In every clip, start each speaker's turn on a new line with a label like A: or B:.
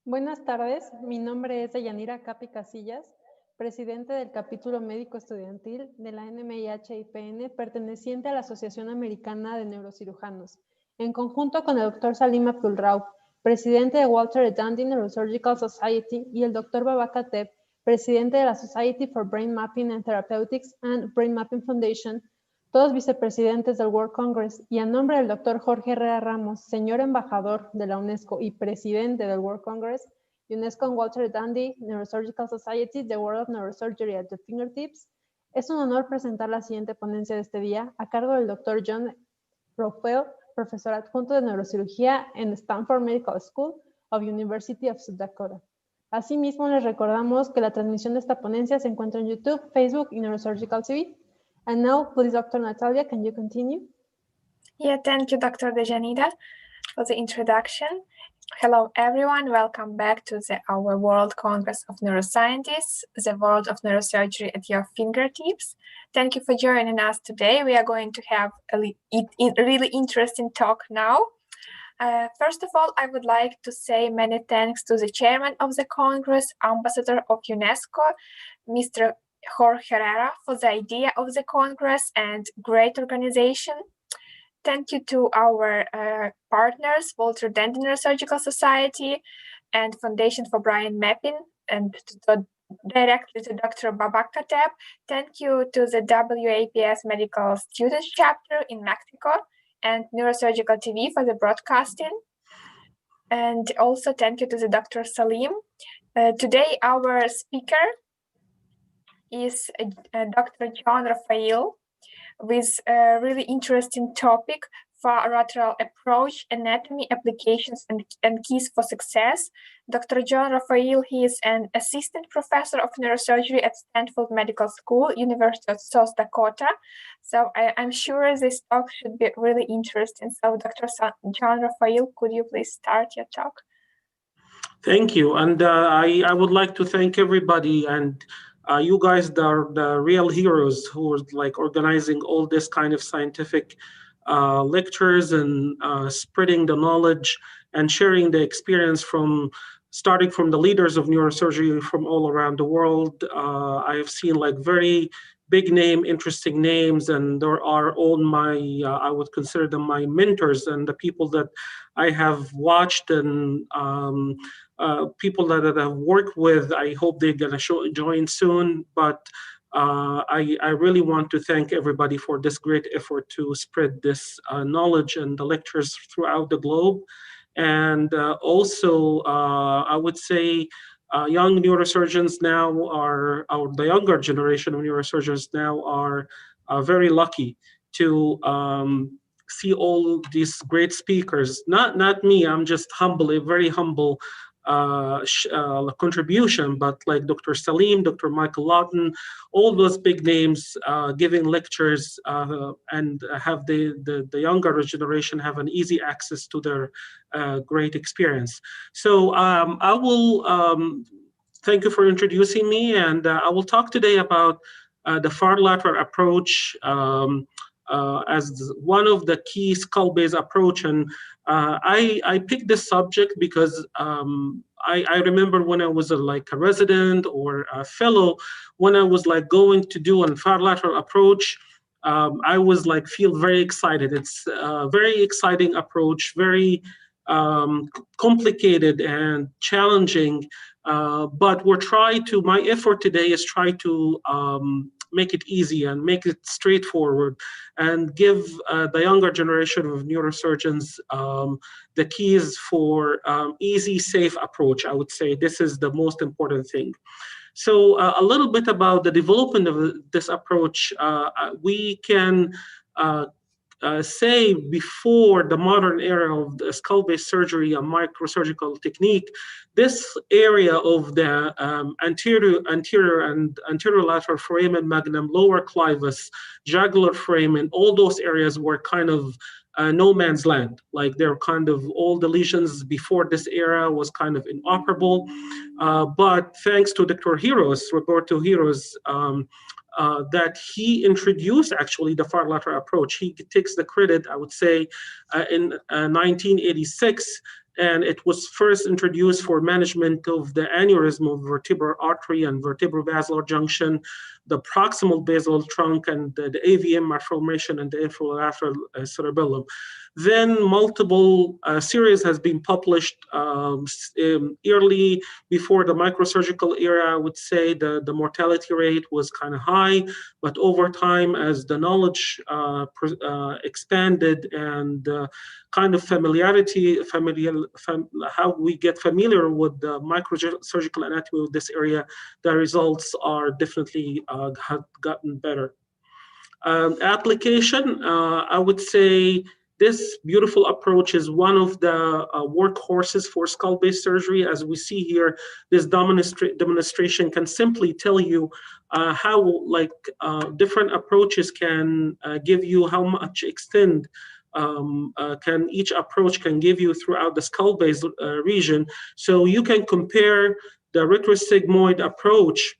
A: Buenas tardes, mi nombre es Deyanira Capi Casillas, presidente del capítulo médico estudiantil de la NMIH-IPN perteneciente a la Asociación Americana de Neurocirujanos, en conjunto con el Dr. Salim Abdulrauf, presidente de Walter Dundee Neurosurgical Society, y el Dr. Babak Kateb, presidente de la Society for Brain Mapping and Therapeutics and Brain Mapping Foundation, todos vicepresidentes del World Congress, y a nombre del Dr. Jorge Herrera Ramos, señor embajador de la UNESCO y presidente del World Congress, UNESCO and Walter Dundee Neurosurgical Society, The World of Neurosurgery at the Fingertips, es un honor presentar la siguiente ponencia de este día a cargo del Dr. John Roufail, profesor adjunto de neurocirugía en Stanford Medical School of University of South Dakota. Asimismo, les recordamos que la transmisión de esta ponencia se encuentra en YouTube, Facebook y Neurosurgical TV. And now, please, Dr. Natalia, can you continue?
B: Yeah, thank you, Dr. Dejanira, for the introduction. Hello, everyone. Welcome back to our World Congress of Neuroscientists, the world of neurosurgery at your fingertips. Thank you for joining us today. We are going to have a really interesting talk now. First of all, I would like to say many thanks to the chairman of the Congress, ambassador of UNESCO, Mr. Jorge Herrera, for the idea of the Congress and great organization. Thank you to our partners, Walter Dundee Neurosurgical Society and Foundation for Brain Mapping, and directly to Dr. Babak Kateb. Thank you to the WAPS Medical Students Chapter in Mexico and Neurosurgical TV for the broadcasting. And also thank you to the Dr. Salim. Today our speaker is Dr. John Roufail with a really interesting topic for lateral approach, anatomy, applications, and keys for success. Dr. John Roufail, he is an assistant professor of neurosurgery at Stanford Medical School, University of South Dakota. So I'm sure this talk should be really interesting. So Dr. John Roufail, could you please start your talk?
C: Thank you. And I would like to thank everybody, and you guys are the real heroes who are like organizing all this kind of scientific lectures and spreading the knowledge and sharing the experience starting from the leaders of neurosurgery from all around the world. I have seen like very big name, interesting names, and there are all my, I would consider them my mentors and the people that I have watched and people that I've worked with. I hope they're gonna join soon, but I really want to thank everybody for this great effort to spread this knowledge and the lectures throughout the globe. And also, I would say young neurosurgeons now are, or the younger generation of neurosurgeons now are very lucky to see all these great speakers. Not me, I'm just very humble contribution, but like Dr. Salim, Dr. Michael Lawton, all those big names giving lectures and have the younger generation have an easy access to their great experience. So I will thank you for introducing me, and I will talk today about the far lateral approach as one of the key skull-based approach. And I picked this subject because I remember when I was like a resident or a fellow, when I was like going to do a far lateral approach, I was like feel very excited. It's a very exciting approach, very complicated and challenging. But my effort today is try to make it easy and make it straightforward and give the younger generation of neurosurgeons the keys for easy, safe approach. I would say this is the most important thing. So a little bit about the development of this approach. We can say before the modern era of the skull-based surgery, a microsurgical technique, this area of the anterior and anterolateral foramen magnum, lower clivus, jugular frame, and all those areas were kind of no man's land. Like they're kind of all the lesions before this era was kind of inoperable. But thanks to Dr. Roberto Heroes, that he introduced actually the far lateral approach. He takes the credit, I would say, in 1986 and it was first introduced for management of the aneurysm of vertebral artery and vertebral basilar junction, the proximal basal trunk, and the AVM malformation and the infralateral cerebellum. Then multiple series has been published early before the microsurgical era. I would say the mortality rate was kind of high, but over time, as the knowledge expanded and kind of familiarity, how we get familiar with the microsurgical anatomy of this area, the results are definitely have gotten better. Application, I would say this beautiful approach is one of the workhorses for skull-based surgery. As we see here, this demonstration can simply tell you how different approaches can give you how much extent can each approach can give you throughout the skull-based region. So you can compare the retrosigmoid approach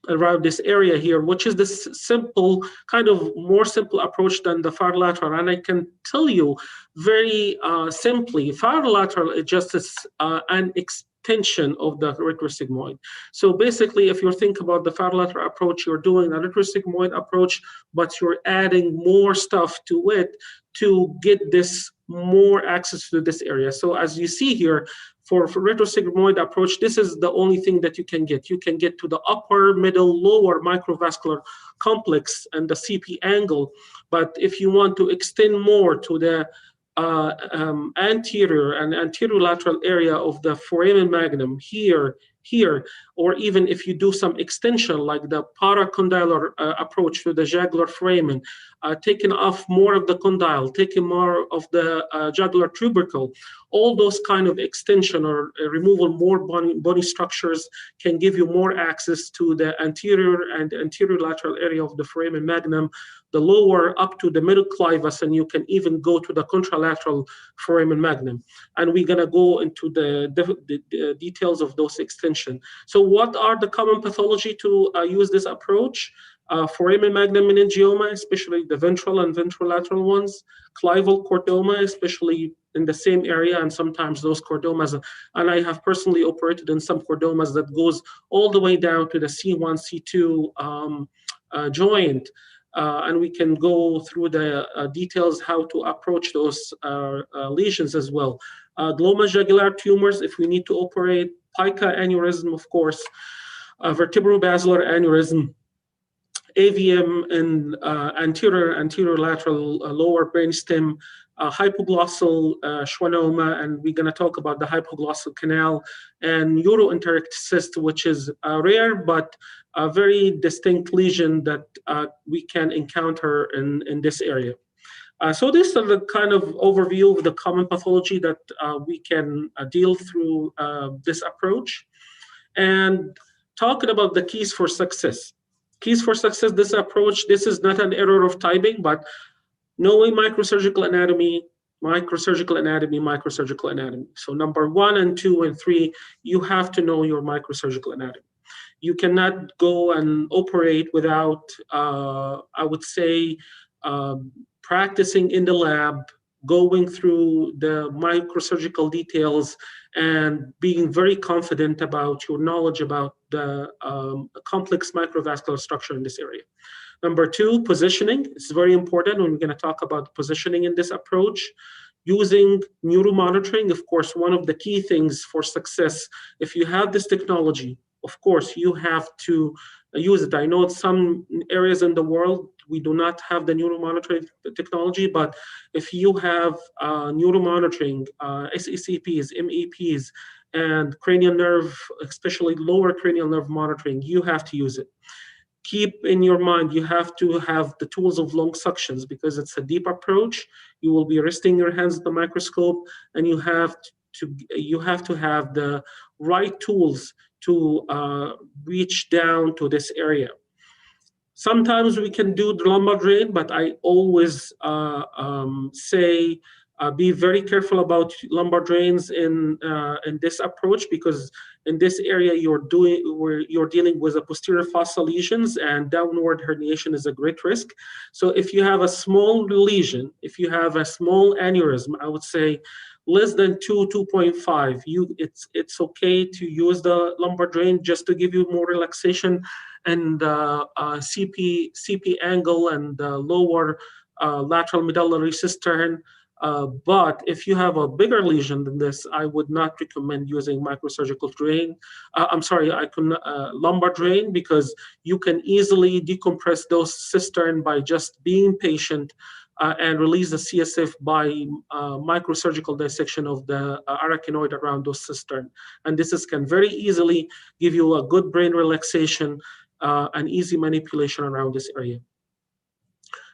C: around this area here, which is this simple, kind of more simple approach than the far lateral. And I can tell you very simply, far lateral is just an extension of the retrosigmoid. So basically, if you think about the far lateral approach, you're doing a retrosigmoid approach, but you're adding more stuff to it to get this more access to this area. So as you see here, for retrosigmoid approach, this is the only thing that you can get. You can get to the upper, middle, lower microvascular complex and the CP angle. But if you want to extend more to the anterior and anterolateral area of the foramen magnum here, or even if you do some extension like the paracondylar approach to the jugular foramen, taking off more of the condyle, taking more of the jugular tubercle, all those kind of extension or removal more bony structures can give you more access to the anterior and anterolateral area of the foramen magnum, the lower up to the middle clivus, and you can even go to the contralateral foramen magnum. And we're gonna go into the details of those extension. So what are the common pathology to use this approach? Foramen magnum meningioma, especially the ventral and ventrolateral ones, clival chordoma, especially in the same area, and sometimes those chordomas, and I have personally operated in some chordomas that goes all the way down to the C1, C2 joint. And we can go through the details how to approach those lesions as well. Glomerular tumors, if we need to operate, pica aneurysm, of course, vertebral basilar aneurysm, AVM and anterolateral lower brainstem, hypoglossal schwannoma, and we're going to talk about the hypoglossal canal, and uroenteric cyst, which is rare but a very distinct lesion that we can encounter in this area. So this is the kind of overview of the common pathology that we can deal through this approach. And talking about the keys for success. Keys for success, this approach, this is not an error of typing, but knowing microsurgical anatomy, microsurgical anatomy, microsurgical anatomy. So number 1 and 2 and 3, you have to know your microsurgical anatomy. You cannot go and operate without, I would say, practicing in the lab, going through the microsurgical details, and being very confident about your knowledge about the complex microvascular structure in this area. Number 2, positioning. It's very important when we're going to talk about positioning in this approach. Using neuromonitoring, of course, one of the key things for success. If you have this technology, of course, you have to use it. I know in some areas in the world, we do not have the neuromonitoring technology, but if you have neuromonitoring, SECPs, MEPs, and cranial nerve, especially lower cranial nerve monitoring, you have to use it. Keep in your mind, you have to have the tools of long suctions because it's a deep approach. You will be resting your hands at the microscope, and you have to have the right tools to reach down to this area. Sometimes we can do the lumbar drain, but I always say be very careful about lumbar drains in this approach, because in this area you're dealing with a posterior fossa lesions, and downward herniation is a great risk. So if you have a small lesion, if you have a small aneurysm, I would say less than 2.5, it's okay to use the lumbar drain just to give you more relaxation and CP angle and lower lateral medullary cistern. But if you have a bigger lesion than this, I would not recommend using microsurgical drain. Lumbar drain, because you can easily decompress those cistern by just being patient and release the CSF by microsurgical dissection of the arachnoid around those cistern. And this can very easily give you a good brain relaxation and easy manipulation around this area.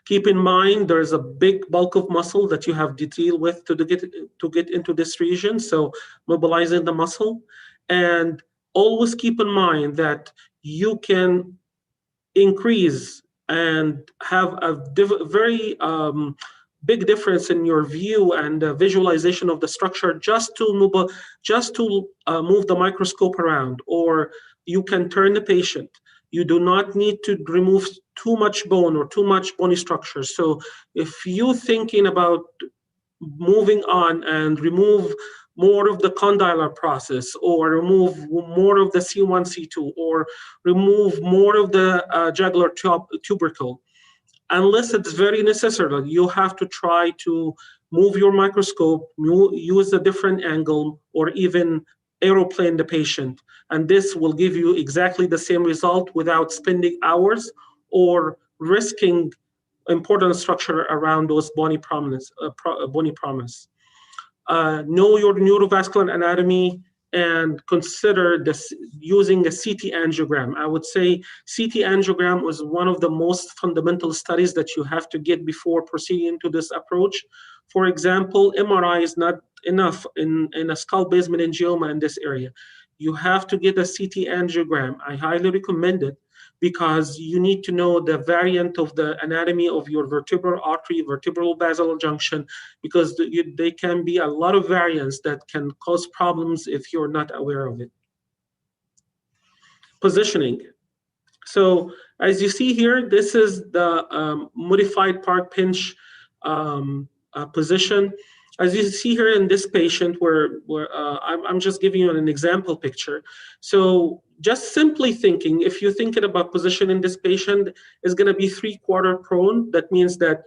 C: Keep in mind, there's a big bulk of muscle that you have to deal with to get into this region. So mobilizing the muscle, and always keep in mind that you can increase and have a very big difference in your view and visualization of the structure just to move the microscope around, or you can turn the patient. You do not need to remove too much bone or too much bony structure. So if you're thinking about moving on and remove more of the condylar process, or remove more of the C1, C2, or remove more of the jugular tubercle, unless it's very necessary, you have to try to move your microscope, use a different angle, or even aeroplane the patient. And this will give you exactly the same result without spending hours or risking important structure around those bony prominence. Know your neurovascular anatomy and consider using a CT angiogram. I would say CT angiogram was one of the most fundamental studies that you have to get before proceeding to this approach. For example, MRI is not enough in a skull-based meningioma in this area. You have to get a CT angiogram. I highly recommend it, because you need to know the variant of the anatomy of your vertebral artery, vertebral basal junction, because they can be a lot of variants that can cause problems if you're not aware of it. Positioning. So as you see here, this is the modified park pinch position. As you see here in this patient, where I'm just giving you an example picture. So just simply thinking, if you're thinking about positioning this patient, is going to be 3/4 prone. That means that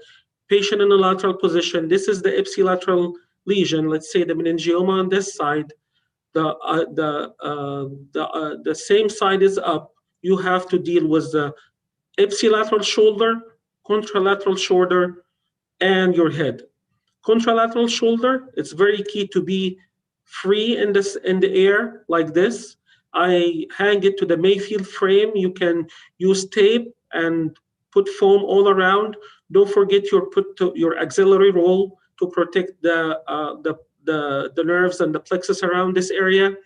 C: patient in a lateral position, this is the ipsilateral lesion, let's say the meningioma on this side, the same side is up. You have to deal with the ipsilateral shoulder, contralateral shoulder, and your head. Contralateral shoulder, it's very key to be free in the air like this. I hang it to the Mayfield frame. You can use tape and put foam all around. Don't forget your auxiliary roll to protect the nerves and the plexus around this area.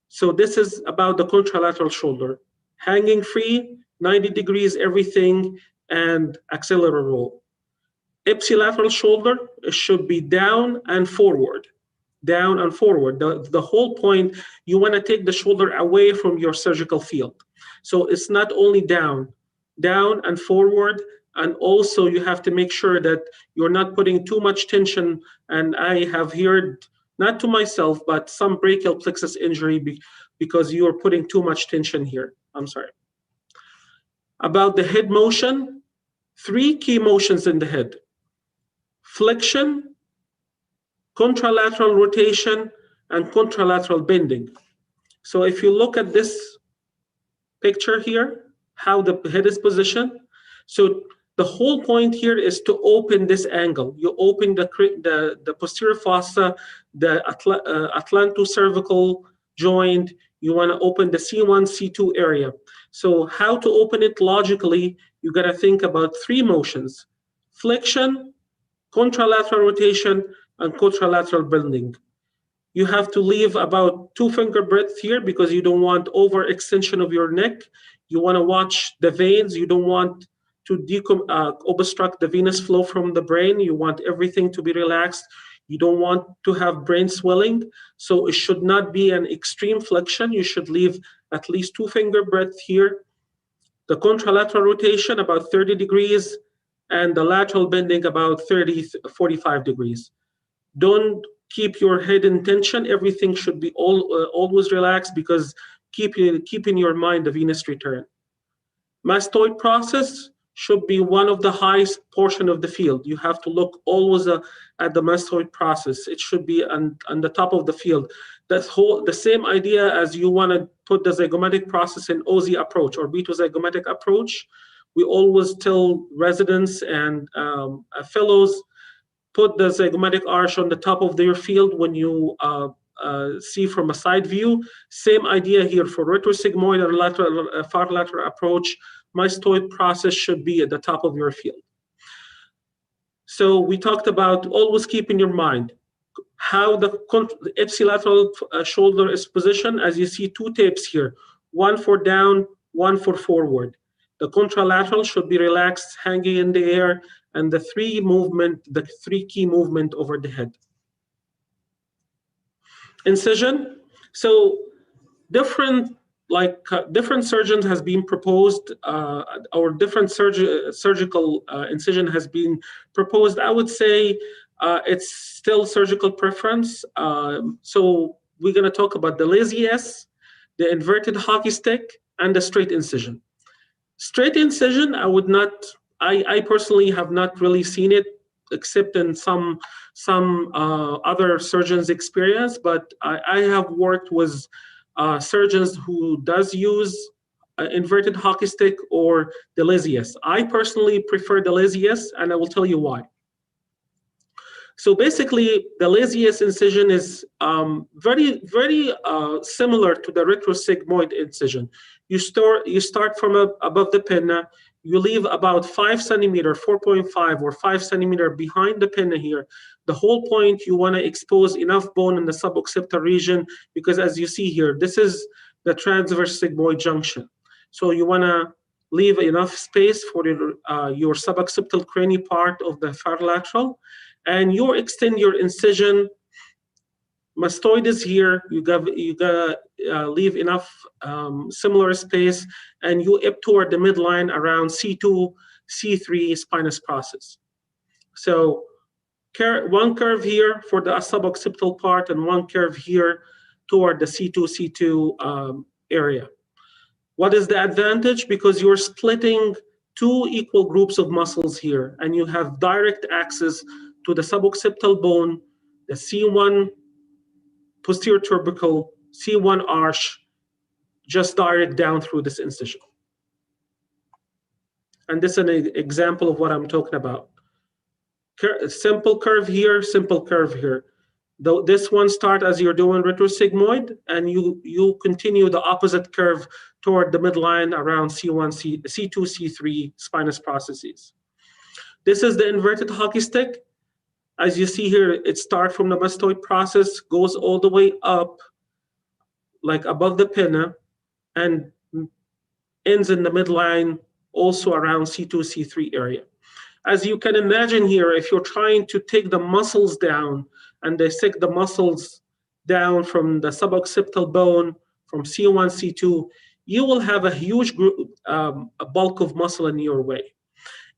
C: So this is about the contralateral shoulder. Hanging free, 90 degrees, everything, and auxiliary roll. Ipsilateral shoulder, it should be down and forward. Down and forward. The whole point, you want to take the shoulder away from your surgical field. So it's not only down and forward, and also you have to make sure that you're not putting too much tension. And I have heard, not to myself, but some brachial plexus injury because you are putting too much tension here. I'm sorry. About the head motion, 3 key motions in the head. Flexion, contralateral rotation, and contralateral bending. So if you look at this picture here, how the head is positioned. So the whole point here is to open this angle. You open the posterior fossa, the atlantocervical joint. You want to open the C1, C2 area. So how to open it logically, you got to think about 3 motions: flexion, contralateral rotation, and contralateral bending. You have to leave about 2 finger breadth here because you don't want overextension of your neck. You want to watch the veins. You don't want to obstruct the venous flow from the brain. You want everything to be relaxed. You don't want to have brain swelling. So it should not be an extreme flexion. You should leave at least 2 finger breadth here. The contralateral rotation about 30 degrees, and the lateral bending about 45 degrees. Don't keep your head in tension. Everything should be always relaxed, because keep in your mind the venous return. Mastoid process should be one of the highest portion of the field. You have to look always at the mastoid process. It should be on the top of the field. The same idea as you want to put the zygomatic process in OZ approach or beta-zygomatic approach. We always tell residents and fellows, put the zygomatic arch on the top of their field when you see from a side view. Same idea here for retrosigmoid or lateral, far lateral approach. Mastoid process should be at the top of your field. So we talked about always keep in your mind how the ipsilateral shoulder is positioned. As you see, two tapes here, one for down, one for forward. The contralateral should be relaxed, hanging in the air, and the three key movement over the head. Incision. So different surgeons has been proposed, or different surgical incision has been proposed. I would say it's still surgical preference. So we're going to talk about the lazy S, the inverted hockey stick, and the straight incision. Straight incision, I personally have not really seen it, except in some other surgeons' experience, but I have worked with surgeons who does use inverted hockey stick or the lazy S. I personally prefer the lazy S, and I will tell you why. So basically, the lazy S incision is very similar to the retrosigmoid incision. You start from above the pinna. You leave about 5 centimeter, 4.5 or 5 centimeter behind the pinna here. The whole point, you want to expose enough bone in the suboccipital region, because as you see here, this is the transverse sigmoid junction. So you want to leave enough space for your suboccipital cranial part of the far lateral, and you extend your incision. Mastoid is here. You gotta leave enough similar space, and you up toward the midline around C2, C3 spinous process. So one curve here for the suboccipital part, and one curve here toward the C2, C2 area. What is the advantage? Because you're splitting two equal groups of muscles here, and you have direct access to the suboccipital bone, the C1 posterior tubercle, C1 arch, just direct down through this incision. And this is an example of what I'm talking about. Simple curve here, simple curve here. Though this one start as you're doing retrosigmoid, and you continue the opposite curve toward the midline around C1, C2, C3 spinous processes. This is the inverted hockey stick. As you see here, it starts from the mastoid process, goes all the way up, like above the pinna, and ends in the midline, also around C2, C3 area. As you can imagine here, if you're trying to take the muscles down and dissect the muscles down from the suboccipital bone, from C1, C2, you will have a huge group, a bulk of muscle in your way.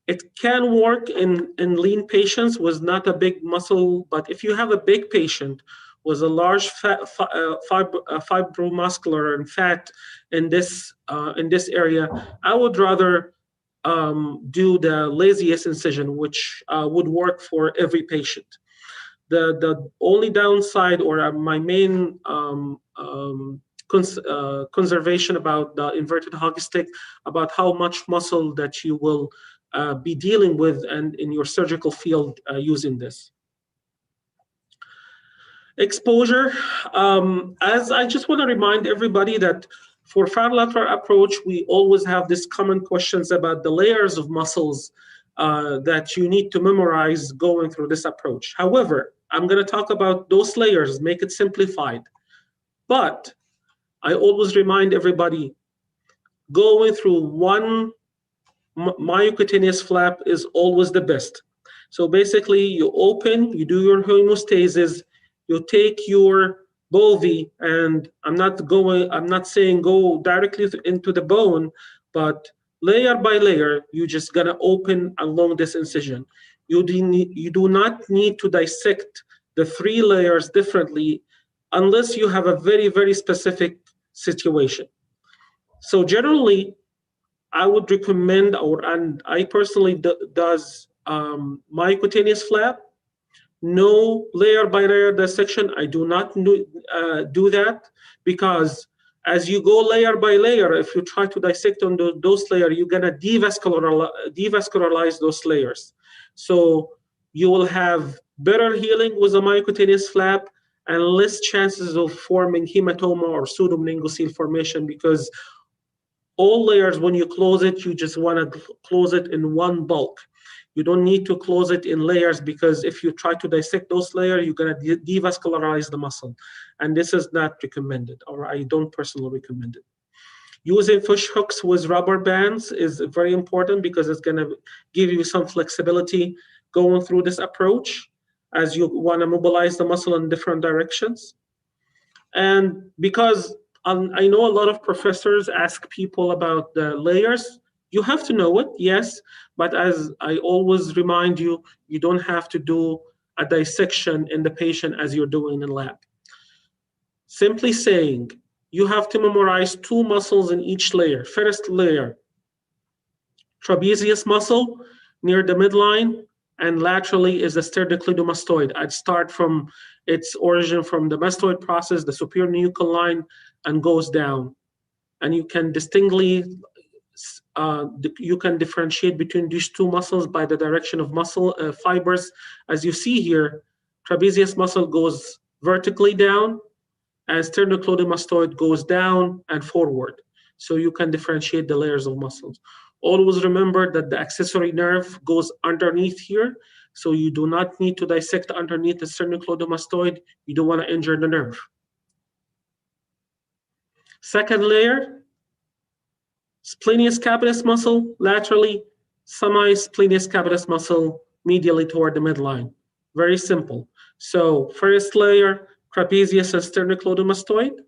C: It can work in lean patients with not a big muscle, but if you have a big patient with a large fibromuscular and fat in this area, I would rather do the laziest incision, which would work for every patient. The only downside, or my main conservation about the inverted hockey stick, about how much muscle that you will be dealing with and in your surgical field using this. Exposure, as I just want to remind everybody that for far lateral approach, we always have these common questions about the layers of muscles that you need to memorize going through this approach. However, I'm going to talk about those layers, make it simplified. But I always remind everybody, going through one myocutaneous flap is always the best. So basically, you open, you do your hemostasis, you take your bovi, and I'm not saying go directly into the bone, but layer by layer, you're just gonna open along this incision. You do not need to dissect the 3 layers differently unless you have a very, very specific situation. So generally, I would recommend, and I personally does mycutaneous flap, no layer by layer dissection. I do not do that, because as you go layer by layer, if you try to dissect on those layers, you're gonna devascularize those layers. So you will have better healing with a mycutaneous flap and less chances of forming hematoma or pseudomeningocele formation, because all layers, when you close it, you just want to close it in one bulk. You don't need to close it in layers, because if you try to dissect those layers, you're going to devascularize the muscle. And this is not recommended, or I don't personally recommend it. Using fish hooks with rubber bands is very important, because it's going to give you some flexibility going through this approach as you want to mobilize the muscle in different directions. And because I know a lot of professors ask people about the layers. You have to know it, yes, but as I always remind you, you don't have to do a dissection in the patient as you're doing in lab. Simply saying, you have to memorize 2 muscles in each layer. First layer, trapezius muscle near the midline, and laterally is the sternocleidomastoid. I'd start from its origin from the mastoid process, the superior nuchal line, and goes down. And you can distinctly, you can differentiate between these 2 muscles by the direction of muscle fibers. As you see here, trapezius muscle goes vertically down, and sternocleidomastoid goes down and forward. So you can differentiate the layers of muscles. Always remember that the accessory nerve goes underneath here, so you do not need to dissect underneath the sternocleidomastoid. You don't want to injure the nerve. Second layer, splenius capitis muscle laterally, semi-splenius capitis muscle medially toward the midline. Very simple. So first layer, trapezius and sternocleidomastoid.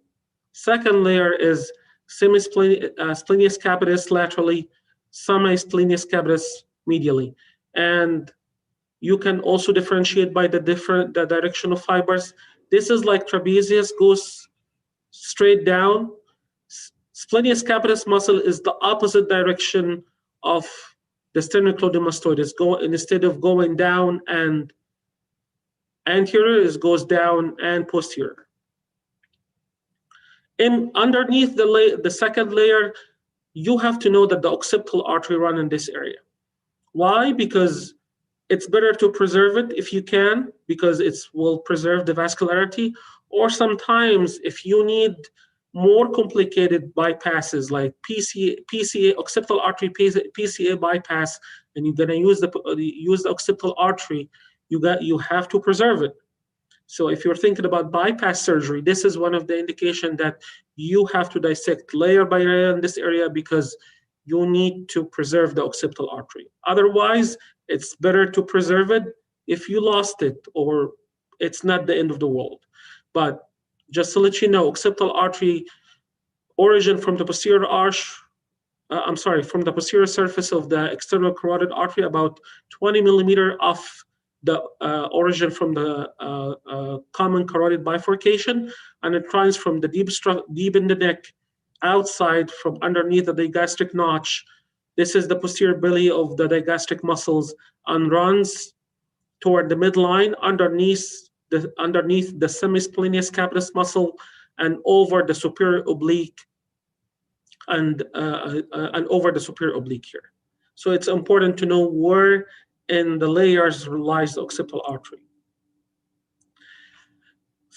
C: Second layer is splenius capitis laterally, semi-splenius capitis medially. And you can also differentiate by the direction of fibers. This is like trapezius goes straight down. Splenius capitis muscle is the opposite direction of the sternocleidomastoid. It's instead of going down and anterior, it goes down and posterior. Underneath the second layer, you have to know that the occipital artery runs in this area. Why? Because it's better to preserve it if you can, because it will preserve the vascularity. Or sometimes if you need more complicated bypasses like PCA, occipital artery PCA bypass, and you're going to use the occipital artery, you have to preserve it. So if you're thinking about bypass surgery, this is one of the indications that you have to dissect layer by layer in this area, because you need to preserve the occipital artery. Otherwise, it's better to preserve it. If you lost it, or it's not the end of the world. But just to let you know, occipital artery origin from the posterior from the posterior surface of the external carotid artery, about 20 millimeter off the origin from the common carotid bifurcation, and it runs from the deep in the neck, outside from underneath the digastric notch. This is the posterior belly of the digastric muscles, and runs toward the midline underneath the semisplenius capitis muscle, and over the superior oblique, and over the superior oblique here. So it's important to know where in the layers lies the occipital artery.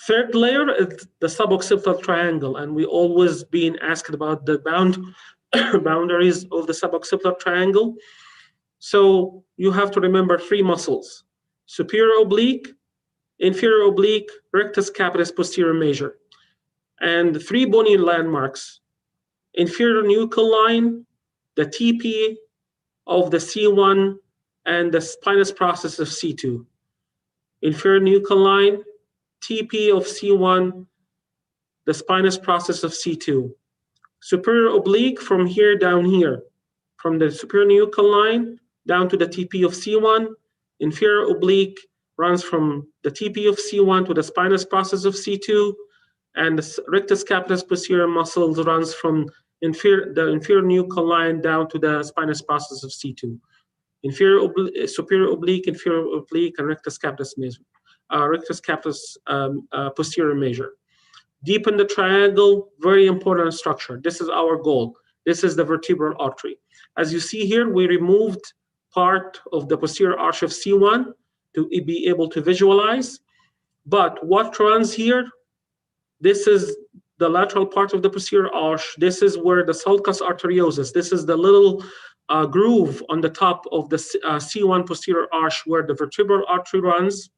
C: Third layer is the suboccipital triangle, and we always been asked about the boundaries of the suboccipital triangle. So you have to remember 3 muscles: superior oblique, inferior oblique, rectus capitis posterior major, and 3 bony landmarks: inferior nuchal line, the TP of the C1, and the spinous process of C2. Inferior nuchal line, TP of C1, the spinous process of C2. Superior oblique from here down here, from the superior nuchal line down to the TP of C1. Inferior oblique runs from the TP of C1 to the spinous process of C2, and the rectus capitis posterior muscles runs from the inferior nuchal line down to the spinous process of C2. Superior oblique, inferior oblique, and rectus capitis posterior major. Deep in the triangle, very important structure. This is our goal. This is the vertebral artery. As you see here, we removed part of the posterior arch of C1 to be able to visualize. But what runs here, this is the lateral part of the posterior arch. This is where the sulcus arteriosus, this is the little groove on the top of the C1 posterior arch where the vertebral artery runs.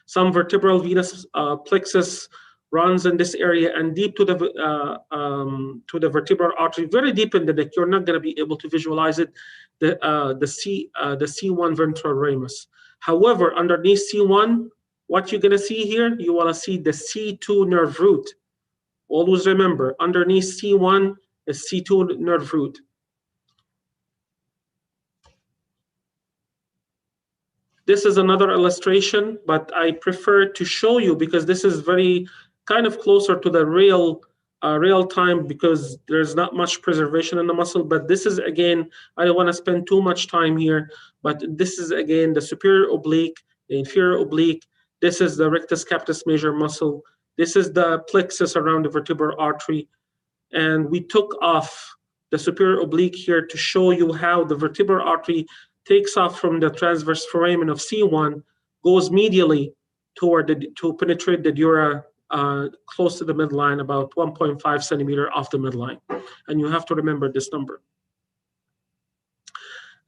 C: Some vertebral venous plexus runs in this area, and deep to the vertebral artery, very deep in the neck. You're not going to be able to visualize it. The C1 ventral ramus. However, underneath C1, what you're going to see here, you want to see the C2 nerve root. Always remember, underneath C1 is C2 nerve root. This is another illustration, but I prefer to show you because this is very kind of closer to the real time, because there's not much preservation in the muscle. But this is, again, I don't want to spend too much time here, but this is, again, the superior oblique, the inferior oblique. This is the rectus capitis major muscle. This is the plexus around the vertebral artery. And we took off the superior oblique here to show you how the vertebral artery takes off from the transverse foramen of C1, goes medially to penetrate the dura close to the midline, about 1.5 centimeter off the midline. And you have to remember this number.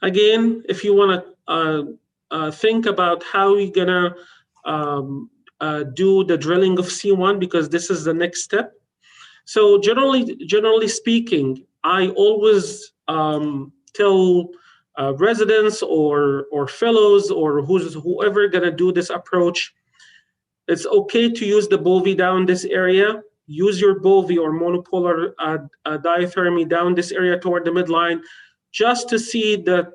C: Again, if you want to think about how you're gonna do the drilling of C1, because this is the next step. So generally speaking, I always tell residents or fellows or whoever gonna do this approach, it's okay to use the bovie down this area. Use your bovie or monopolar diathermy down this area toward the midline, just to see the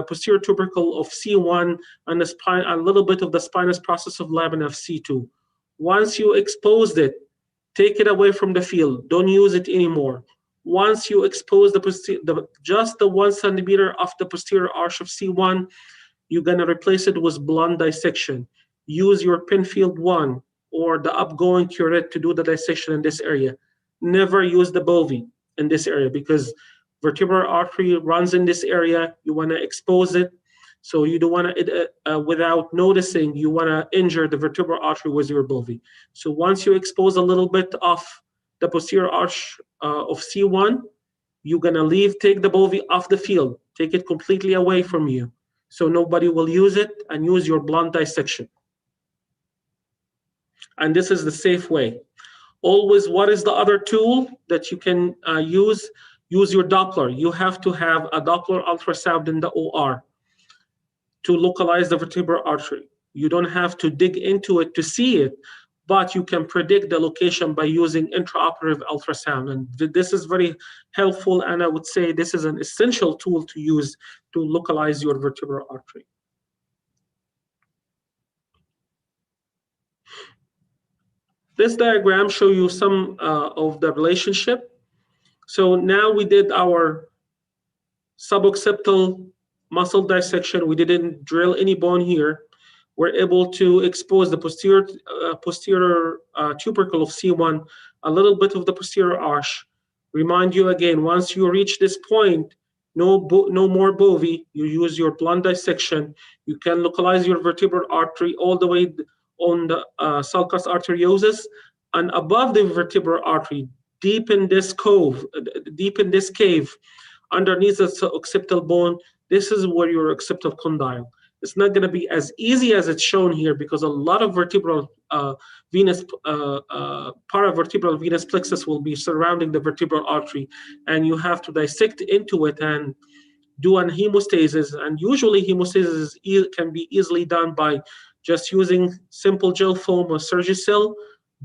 C: posterior tubercle of C1 and the spine, a little bit of the spinous process of lamina of C2. Once you exposed it, take it away from the field. Don't use it anymore. Once you expose just the 1 centimeter of the posterior arch of C1, you're gonna replace it with blunt dissection. Use your Penfield 1 or the upgoing curette to do the dissection in this area. Never use the bovie in this area, because vertebral artery runs in this area. You want to expose it, so you don't want to, without noticing, you want to injure the vertebral artery with your bovie. So once you expose a little bit of the posterior arch of C1, you're gonna take the bovie off the field, take it completely away from you, so nobody will use it, and use your blunt dissection. And this is the safe way. Always, what is the other tool that you can use? Use your Doppler. You have to have a Doppler ultrasound in the OR to localize the vertebral artery. You don't have to dig into it to see it, but you can predict the location by using intraoperative ultrasound. And this is very helpful, and I would say this is an essential tool to use to localize your vertebral artery. This diagram shows you some of the relationship. So now we did our suboccipital muscle dissection. We didn't drill any bone here. We're able to expose the posterior tubercle of C1, a little bit of the posterior arch. Remind you again, once you reach this point, no more bovie. You use your blunt dissection. You can localize your vertebral artery all the way on the sulcus arteriosus, and above the vertebral artery, deep in this cave, underneath the occipital bone, this is where your occipital condyle. It's not going to be as easy as it's shown here, because a lot of vertebral venous paravertebral venous plexus will be surrounding the vertebral artery, and you have to dissect into it and do an hemostasis. And usually hemostasis can be easily done by just using simple gel foam or Surgicel.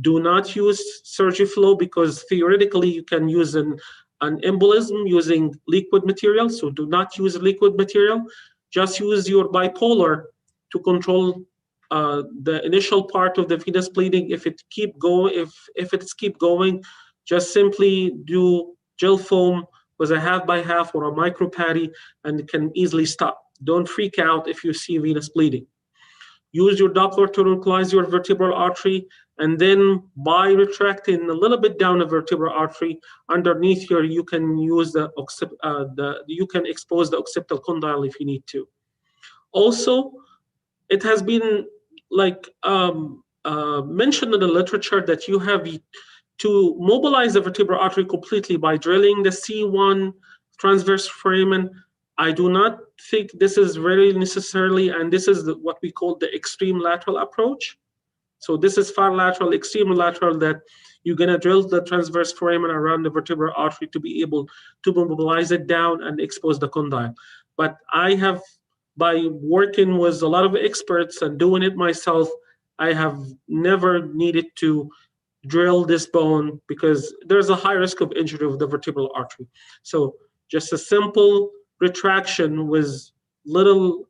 C: Do not use Surgiflow, because theoretically you can use an embolism using liquid material. So do not use liquid material. Just use your bipolar to control the initial part of the venous bleeding. If it's keep going, just simply do gel foam with a half by half or a micro patty, and it can easily stop. Don't freak out if you see venous bleeding. Use your Doppler to localize your vertebral artery, and then by retracting a little bit down the vertebral artery underneath here, you can use you can expose the occipital condyle if you need to. Also, it has been like mentioned in the literature that you have to mobilize the vertebral artery completely by drilling the C1 transverse foramen. I do not think this is very necessarily, and this is what we call the extreme lateral approach. So this is far lateral, extreme lateral, that you're gonna drill the transverse foramen around the vertebral artery to be able to mobilize it down and expose the condyle. But I have, by working with a lot of experts and doing it myself, I have never needed to drill this bone because there's a high risk of injury of the vertebral artery. So just a simple retraction with little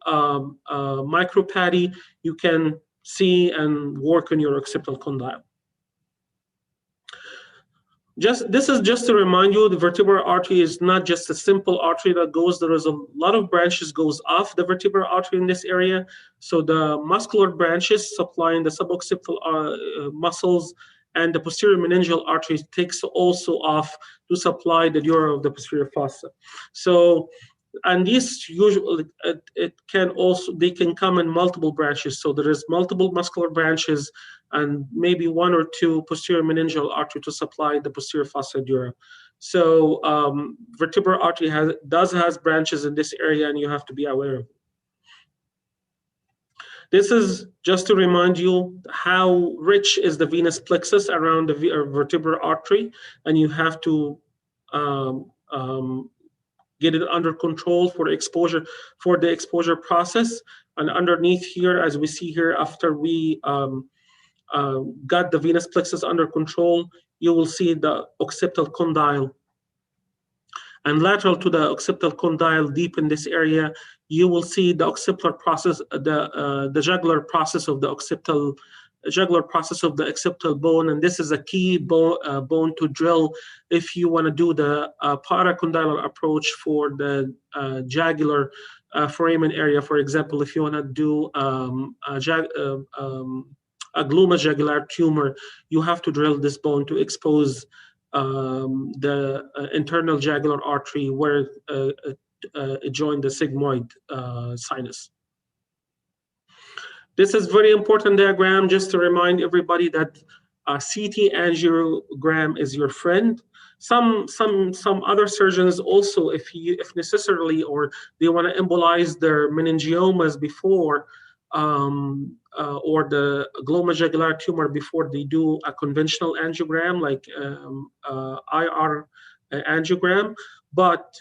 C: micro patty, you can see and work on your occipital condyle. This is just to remind you, the vertebral artery is not just a simple artery that goes. There is a lot of branches goes off the vertebral artery in this area. So the muscular branches supplying the suboccipital muscles and the posterior meningeal artery takes also off to supply the dura of the posterior fossa. So, and these usually, they can come in multiple branches. So there is multiple muscular branches and maybe one or two posterior meningeal artery to supply the posterior fossa dura. So vertebral artery has branches in this area, and you have to be aware of it. This is just to remind you how rich is the venous plexus around the vertebral artery, and you have to get it under control for exposure, for the exposure process. And underneath here, as we see here, after we got the venous plexus under control, you will see the occipital condyle. And lateral to the occipital condyle, deep in this area, you will see the occipital process, the jugular process of the occipital, bone, and this is a key bone to drill if you want to do the paracondylar approach for the jugular foramen area. For example, if you want to do a glomerular tumor, you have to drill this bone to expose the internal jugular artery where it joined the sigmoid sinus. This is very important diagram just to remind everybody that a CT angiogram is your friend. Some other surgeons also, if necessarily, or they want to embolize their meningiomas before, or the glomerular tumor before they do a conventional angiogram like IR angiogram. But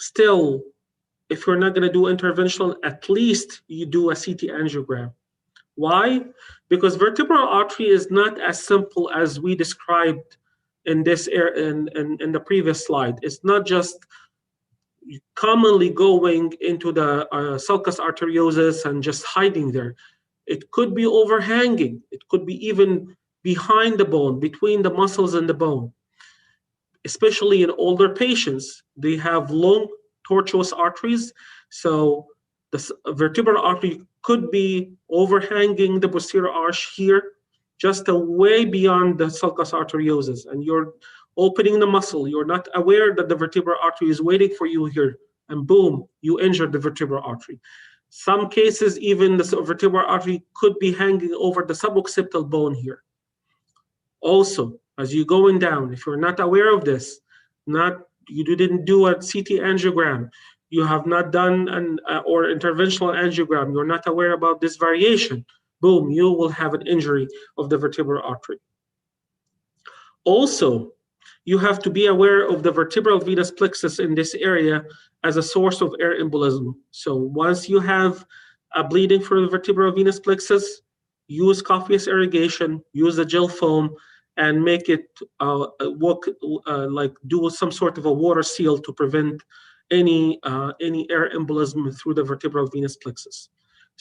C: still, if you're not going to do interventional, at least you do a CT angiogram. Why? Because vertebral artery is not as simple as we described in this in the previous slide. It's not just commonly going into the sulcus arteriosus and just hiding there. It could be overhanging. It could be even behind the bone, between the muscles and the bone. Especially in older patients, they have long tortuous arteries, so the vertebral artery could be overhanging the posterior arch here, just way beyond the sulcus arteriosus, and you're opening the muscle. You're not aware that the vertebral artery is waiting for you here, and boom, you injured the vertebral artery. Some cases, even the vertebral artery could be hanging over the suboccipital bone here. Also, as you're going down, if you're not aware of this, you didn't do a CT angiogram, you have not done an or interventional angiogram, you're not aware about this variation, boom, you will have an injury of the vertebral artery. Also, you have to be aware of the vertebral venous plexus in this area as a source of air embolism. So once you have a bleeding for the vertebral venous plexus, use copious irrigation, use a gel foam, and make it do some sort of a water seal to prevent any air embolism through the vertebral venous plexus.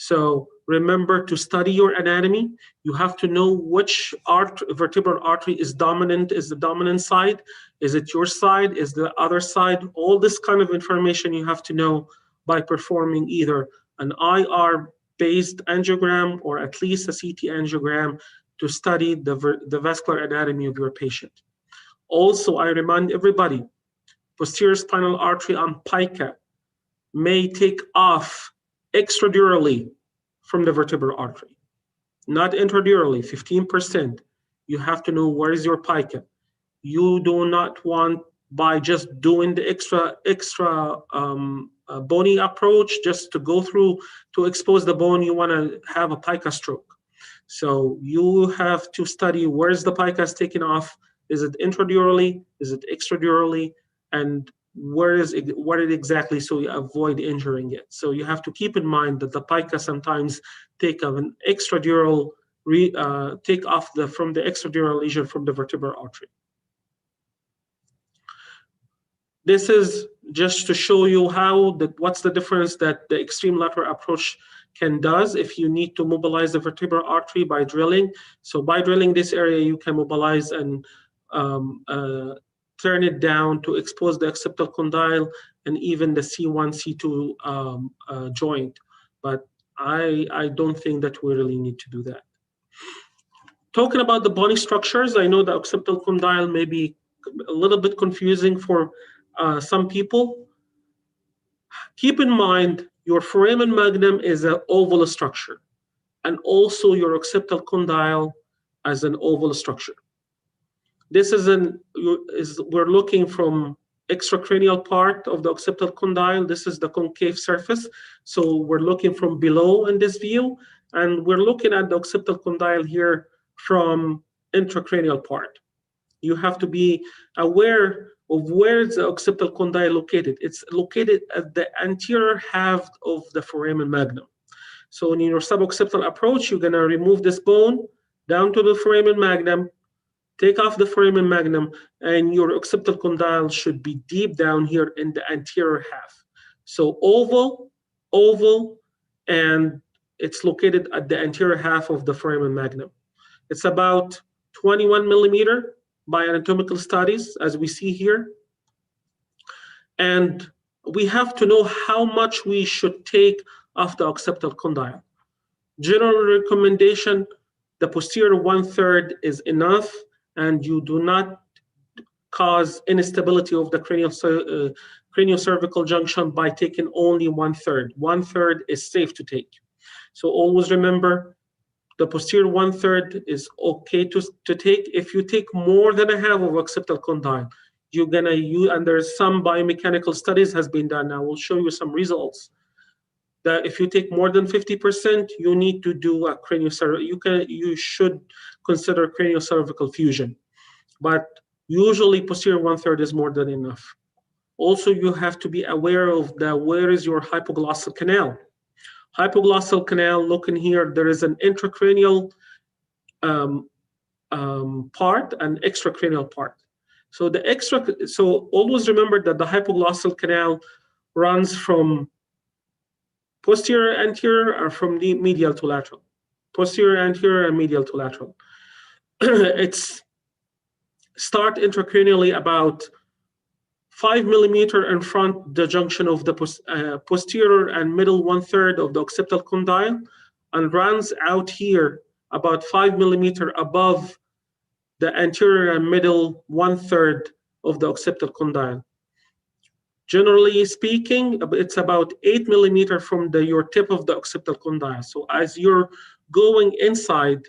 C: So remember to study your anatomy. You have to know which vertebral artery is dominant, is the dominant side. Is it your side? Is the other side? All this kind of information you have to know by performing either an IR-based angiogram or at least a CT angiogram to study the vascular anatomy of your patient. Also, I remind everybody, posterior spinal artery on pica may take off extradurally from the vertebral artery, not intradurally, 15%. You have to know where is your pica. You do not want, by just doing the extra bony approach, just to go through to expose the bone, you want to have a pica stroke. So you have to study where is the pica taken off. Is it intradurally? Is it extradurally? And what it exactly, so you avoid injuring it. So you have to keep in mind that the pica sometimes take of an extradural, take off from the extradural lesion from the vertebral artery. This is just to show you what's the difference that the extreme lateral approach does if you need to mobilize the vertebral artery by drilling. So by drilling this area, you can mobilize and turn it down to expose the occipital condyle and even the C1, C2 joint. But I don't think that we really need to do that. Talking about the bony structures, I know the occipital condyle may be a little bit confusing for some people. Keep in mind, your foramen magnum is an oval structure, and also your occipital condyle as an oval structure. This we're looking from extracranial part of the occipital condyle. This is the concave surface. So we're looking from below in this view, and we're looking at the occipital condyle here from intracranial part. You have to be aware of where is the occipital condyle located. It's located at the anterior half of the foramen magnum. So in your suboccipital approach, you're gonna remove this bone down to the foramen magnum, take off the foramen magnum, and your occipital condyle should be deep down here in the anterior half. So oval, and it's located at the anterior half of the foramen magnum. It's about 21 millimeter by anatomical studies, as we see here. And we have to know how much we should take off the occipital condyle. General recommendation, the posterior 1/3 is enough, and you do not cause instability of the craniocervical junction by taking only 1/3. 1/3 is safe to take. So always remember, the posterior 1/3 is okay to take. If you take more than a half of occipital condyle, you're gonna use, and there's some biomechanical studies has been done. I will show you some results. That if you take more than 50%, you need to do a craniocervical. You should consider craniocervical fusion, but usually posterior 1/3 is more than enough. Also, you have to be aware of where is your hypoglossal canal. Hypoglossal canal, look in here, there is an intracranial part and extracranial part. So always remember that the hypoglossal canal runs from posterior anterior or from the medial to lateral. Posterior anterior and medial to lateral. It's start intracranially about 5 millimeter in front the junction of the posterior and middle 1/3 of the occipital condyle, and runs out here about 5 millimeter above the anterior and middle 1/3 of the occipital condyle. Generally speaking, it's about 8 millimeter from your tip of the occipital condyle. So as you're going inside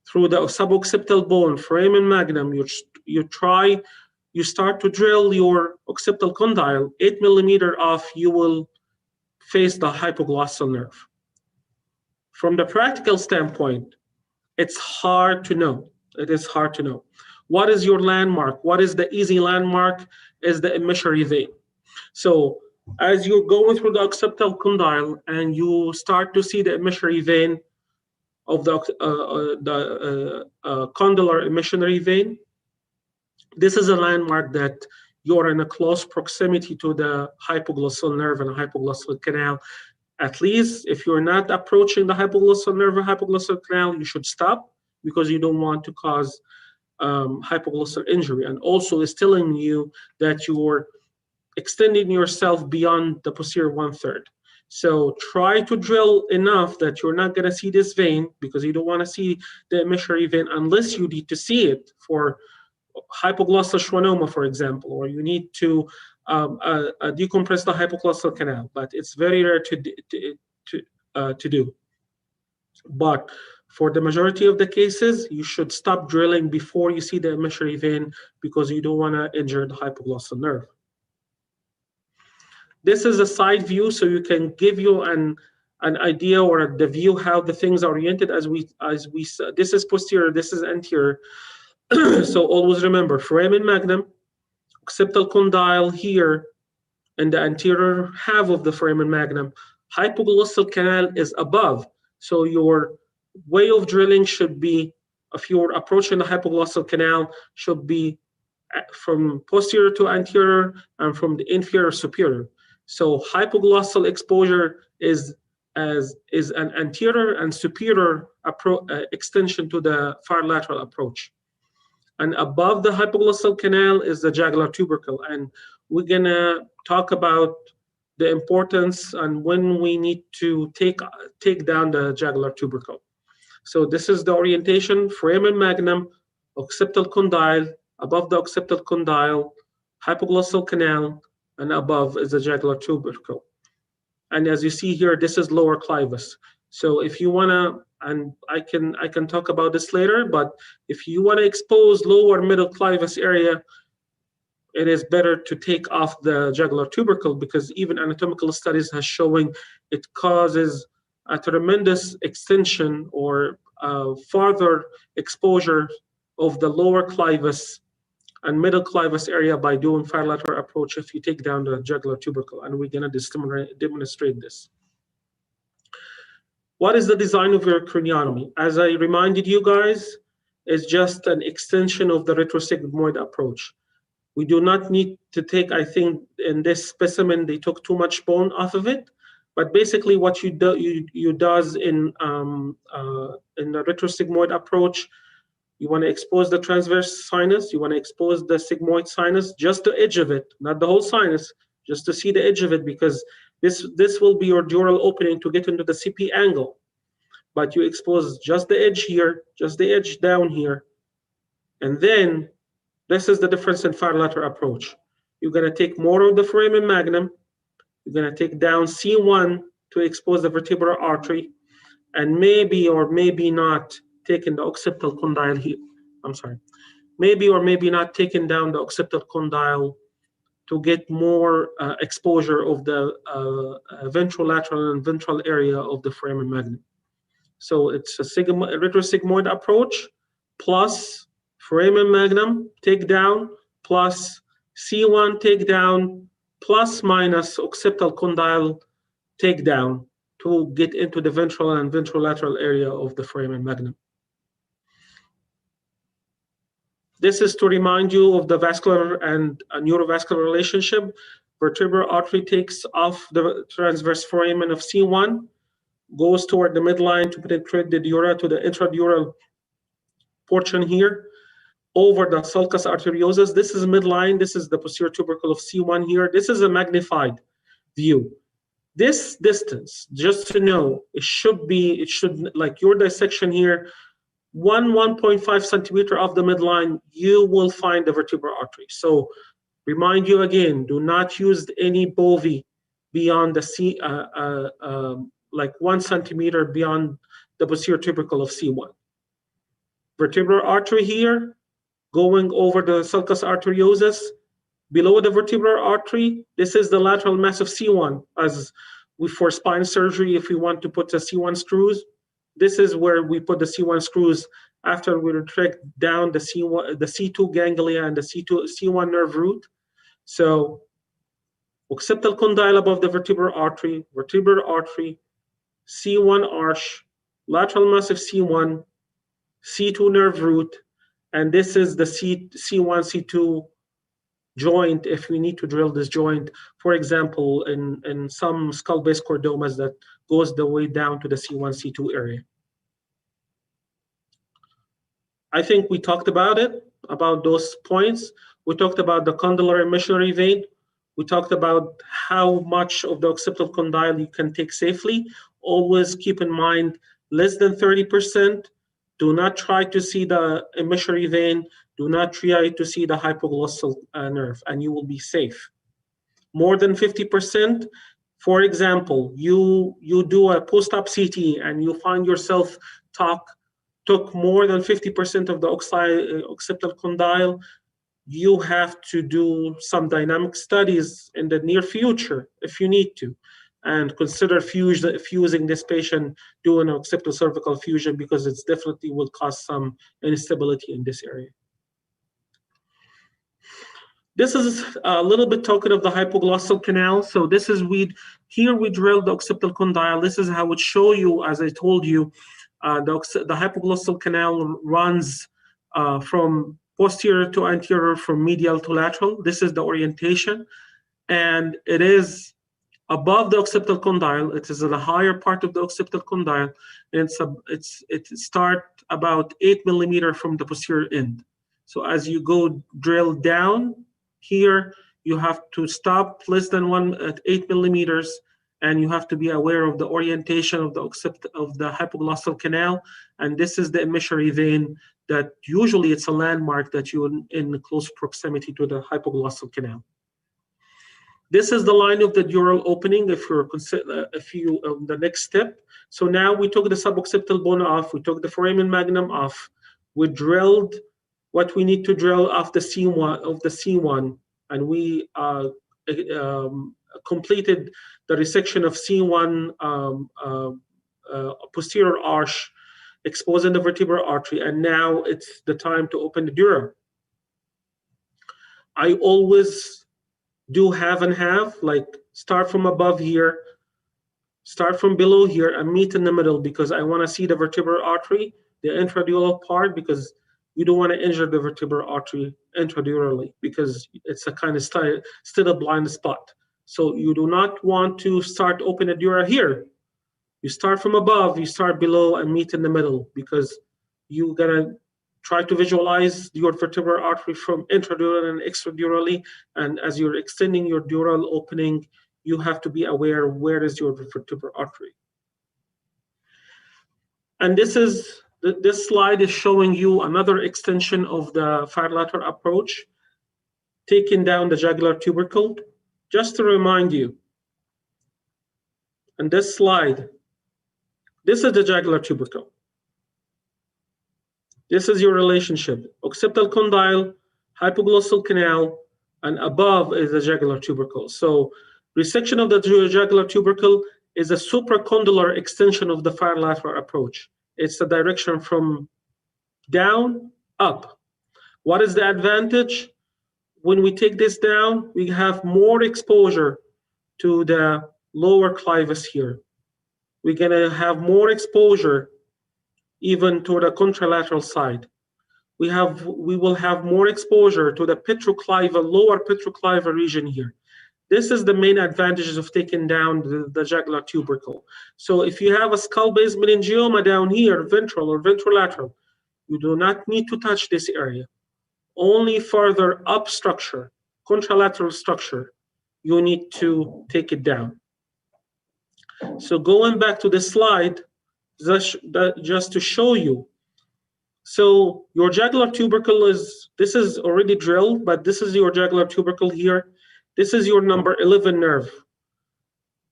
C: through the suboccipital bone, foramen magnum, you start to drill your occipital condyle, 8 millimeter off, you will face the hypoglossal nerve. From the practical standpoint, it's hard to know. It is hard to know. What is your landmark? What is the easy landmark? Is the emissary vein. So as you're going through the occipital condyle and you start to see the emissary vein of the condylar emissionary vein, this is a landmark that you're in a close proximity to the hypoglossal nerve and hypoglossal canal. At least if you're not approaching the hypoglossal nerve or hypoglossal canal, you should stop, because you don't want to cause hypoglossal injury. And also it's telling you that you're extending yourself beyond the posterior 1/3. So try to drill enough that you're not going to see this vein, because you don't want to see the emissary vein unless you need to see it for hypoglossal schwannoma, for example, or you need to decompress the hypoglossal canal. But it's very rare to do. But for the majority of the cases, you should stop drilling before you see the emissary vein, because you don't want to injure the hypoglossal nerve. This is a side view, so you can give you an idea or the view how the things are oriented. As we this is posterior, this is anterior. So always remember, foramen magnum, occipital condyle here, and the anterior half of the foramen magnum. Hypoglossal canal is above. So your way of drilling should be, if you're approaching the hypoglossal canal, should be from posterior to anterior and from the inferior superior. So hypoglossal exposure is an anterior and superior extension to the far lateral approach. And above the hypoglossal canal is the jugular tubercle. And we're gonna talk about the importance and when we need to take down the jugular tubercle. So this is the orientation: foramen magnum, occipital condyle, above the occipital condyle, hypoglossal canal, and above is the jugular tubercle. And as you see here, this is lower clivus. So if you wanna, and I can talk about this later, but if you wanna expose lower middle clivus area, it is better to take off the jugular tubercle, because even anatomical studies has showing it causes a tremendous extension or further exposure of the lower clivus and middle clivus area by doing far lateral approach if you take down the jugular tubercle, and we're gonna demonstrate this. What is the design of your craniotomy? As I reminded you guys, it's just an extension of the retrosigmoid approach. We do not need to take, I think in this specimen, they took too much bone off of it, but basically what you does in the retrosigmoid approach, you want to expose the transverse sinus, you want to expose the sigmoid sinus, just the edge of it, not the whole sinus, just to see the edge of it, because this will be your dural opening to get into the CP angle. But you expose just the edge here, just the edge down here. And then this is the difference in far lateral approach. You're going to take more of the foramen magnum. You're going to take down C1 to expose the vertebral artery, and maybe or maybe not taking the occipital condyle here. I'm sorry. Maybe or maybe not taking down the occipital condyle to get more exposure of the ventrolateral and ventral area of the foramen magnum. So it's a retrosigmoid approach plus foramen magnum takedown plus C1 takedown plus minus occipital condyle takedown to get into the ventral and ventrolateral area of the foramen magnum. This is to remind you of the vascular and neurovascular relationship. Vertebral artery takes off the transverse foramen of C1, goes toward the midline to penetrate the dura to the intradural portion here, over the sulcus arteriosus. This is midline. This is the posterior tubercle of C1 here. This is a magnified view. This distance, just to know, it should like your dissection here, 1.5 centimeter off the midline, you will find the vertebral artery. So remind you again, do not use any bovi beyond the like 1 centimeter beyond the posterior tubercle of C1. Vertebral artery here, going over the sulcus arteriosus. Below the vertebral artery, this is the lateral mass of C1. As for spine surgery, if we want to put the C1 screws, this is where we put the C1 screws after we retract down the C2 ganglia and the C1 nerve root. So occipital condyle above the vertebral artery, C1 arch, lateral mass of C1, C2 nerve root, and this is the C1, C2 joint if we need to drill this joint, for example, in some skull-base chordomas that goes the way down to the C1, C2 area. I think we talked about it, about those points. We talked about the condylar and missionary vein. We talked about how much of the occipital condyle you can take safely. Always keep in mind, less than 30%. Do not try to see the emissionary vein. Do not try to see the hypoglossal nerve, and you will be safe. More than 50%, for example, you do a post-op CT and you find yourself took more than 50% of the occipital condyle, you have to do some dynamic studies in the near future if you need to, and consider fusing this patient, doing an occipital cervical fusion, because it's definitely will cause some instability in this area. This is a little bit talking of the hypoglossal canal. So this is here we drilled the occipital condyle. This is how it show you, as I told you, the hypoglossal canal runs from posterior to anterior, from medial to lateral. This is the orientation, and it is above the occipital condyle. It is in the higher part of the occipital condyle, and it start about 8 millimeter from the posterior end. So as you go drill down here, you have to stop less than 8 millimeters, and you have to be aware of the orientation of the hypoglossal canal. And this is the emissionary vein that usually it's a landmark that you're in close proximity to the hypoglossal canal. This is the line of the dural opening if you the next step. So now we took the suboccipital bone off, we took the foramen magnum off, we drilled what we need to drill off the C1 and we completed the resection of C1 posterior arch, exposing the vertebral artery, and now it's the time to open the dura. I always do half and half, like start from above here, start from below here, and meet in the middle, because I want to see the vertebral artery, the intradural part, because you don't want to injure the vertebral artery intradurally, because it's a kind of still a blind spot. So you do not want to start open a dura here. You start from above, you start below, and meet in the middle, because you're gonna try to visualize your vertebral artery from intradural and extradurally. And as you're extending your dural opening, you have to be aware where is your vertebral artery. And this slide is showing you another extension of the bilateral approach, taking down the jugular tubercle. Just to remind you, on this slide, this is the jugular tubercle. This is your relationship, occipital condyle, hypoglossal canal, and above is the jugular tubercle. So resection of the jugular tubercle is a supracondylar extension of the bilateral approach. It's the direction from down, up. What is the advantage? When we take this down, we have more exposure to the lower clivus here. We're gonna have more exposure even to the contralateral side. We will have more exposure to the petroclival, lower petroclival region here. This is the main advantages of taking down the jugular tubercle. So if you have a skull-based meningioma down here, ventral or ventrolateral, you do not need to touch this area. Only further up structure, contralateral structure, you need to take it down. So going back to this slide, just to show you. So your jugular tubercle this is already drilled, but this is your jugular tubercle here. This is your number 11 nerve.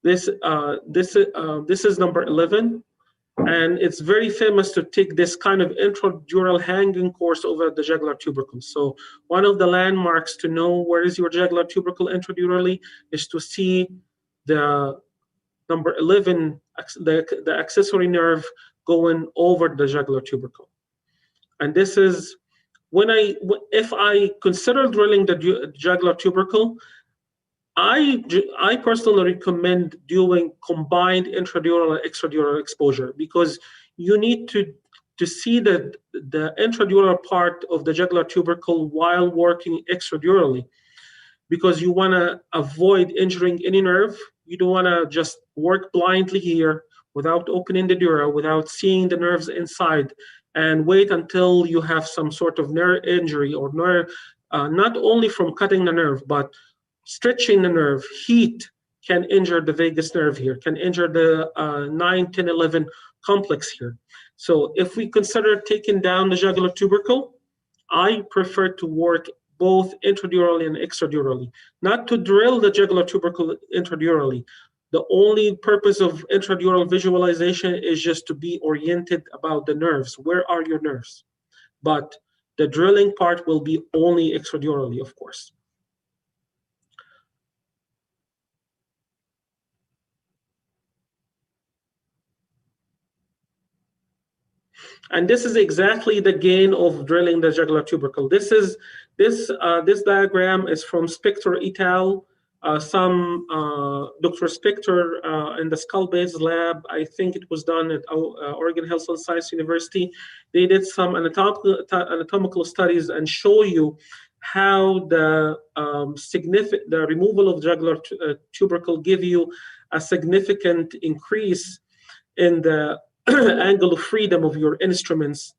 C: This is number 11, and it's very famous to take this kind of intradural hanging course over the jugular tubercle. So one of the landmarks to know where is your jugular tubercle intradurally is to see the number 11, the accessory nerve going over the jugular tubercle. And this is if I consider drilling the jugular tubercle, I personally recommend doing combined intradural and extradural exposure, because you need to see the intradural part of the jugular tubercle while working extradurally. because you want to avoid injuring any nerve. You don't want to just work blindly here without opening the dura, without seeing the nerves inside, and wait until you have some sort of nerve injury or nerve, not only from cutting the nerve, but stretching the nerve. Heat can injure the vagus nerve here, can injure the 9, 10, 11 complex here. So if we consider taking down the jugular tubercle, I prefer to work both intradurally and extradurally, not to drill the jugular tubercle intradurally. The only purpose of intradural visualization is just to be oriented about the nerves. Where are your nerves? But the drilling part will be only extradurally, of course. And this is exactly the gain of drilling the jugular tubercle. This diagram is from Spector et al. Dr. Spector in the skull-based lab, I think it was done at Oregon Health and Science University. They did some anatomical studies and show you how the removal of jugular tubercle give you a significant increase in the angle of freedom of your instruments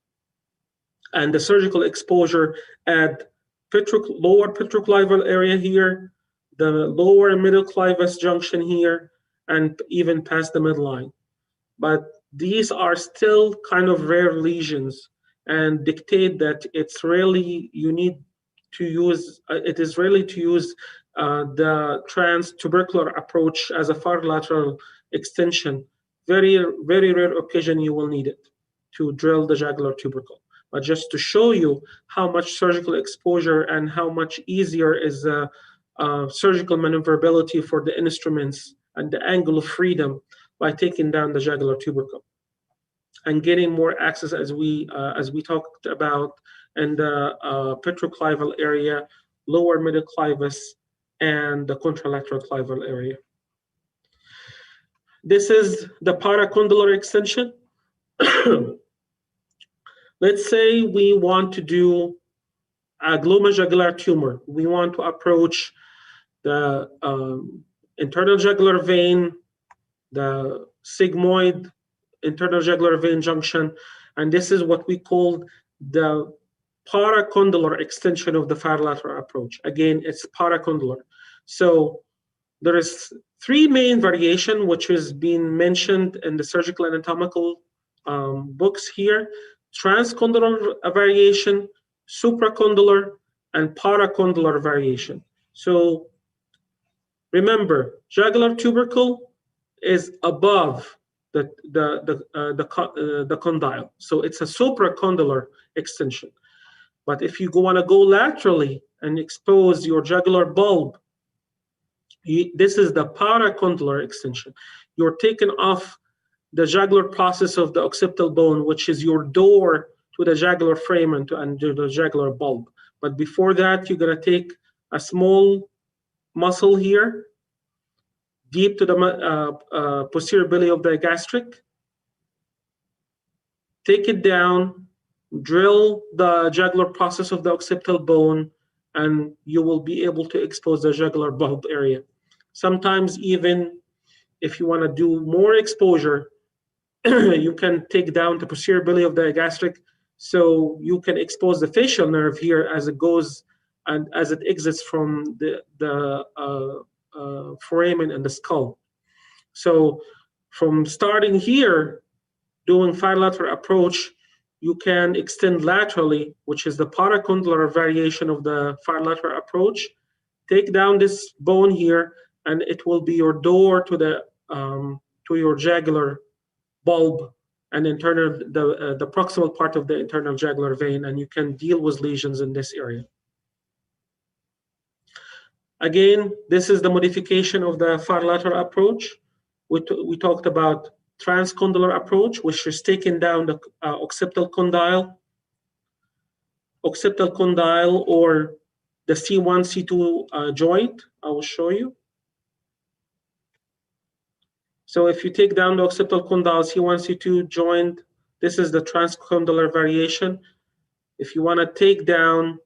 C: and the surgical exposure at lower petroclival area here, the lower middle clivus junction here, and even past the midline. But these are still kind of rare lesions and dictate that it's really, you need to use, it is really to use the trans-tubercular approach as a far lateral extension. Very, very rare occasion you will need it to drill the jugular tubercle. But just to show you how much surgical exposure and how much easier is surgical maneuverability for the instruments and the angle of freedom by taking down the jugular tubercle and getting more access, as we talked about, in the petroclival area, lower middle clivus, and the contralateral clival area. This is the paracondylar extension. Let's say we want to do a glomerular tumor. We want to approach the internal jugular vein, the sigmoid internal jugular vein junction, and this is what we call the paracondylar extension of the far lateral approach. Again, it's paracondylar. So there is three main variations, which is being mentioned in the surgical anatomical books here: transcondylar variation, supracondylar, and paracondylar variation. So remember, jugular tubercle is above the condyle, so it's a supracondylar extension. But if you want to go laterally and expose your jugular bulb, this is the paracondylar extension. You're taking off the jugular process of the occipital bone, which is your door to the jugular frame and to the jugular bulb. But before that, you're going to take a small muscle here, deep to the posterior belly of the gastric. Take it down, drill the jugular process of the occipital bone, and you will be able to expose the jugular bulb area. Sometimes even if you want to do more exposure, you can take down the posterior belly of the gastric, so you can expose the facial nerve here as it goes and as it exits from the foramen and the skull. So from starting here, doing far lateral approach, you can extend laterally, which is the paracondylar variation of the far lateral approach. Take down this bone here, and it will be your door to the to your jugular bulb and internal the proximal part of the internal jugular vein, and you can deal with lesions in this area. Again, this is the modification of the far lateral approach. We talked about transcondylar approach, which is taking down the occipital condyle, or the C1, C2 joint. I will show you. So if you take down the occipital condyle, C1, C2 joint, this is the transcondylar variation. If you want to take down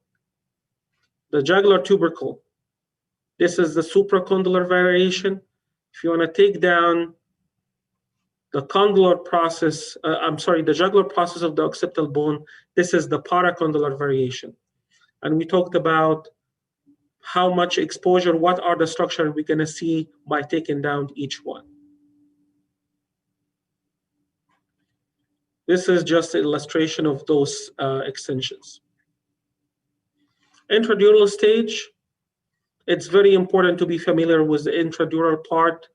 C: the jugular tubercle, This is the supracondylar variation. If you want to take down the condylar process, the jugular process of the occipital bone, this is the paracondylar variation. And we talked about how much exposure, what are the structure we're going to see by taking down each one. This is just an illustration of those extensions. Intradural stage, it's very important to be familiar with the intradural part,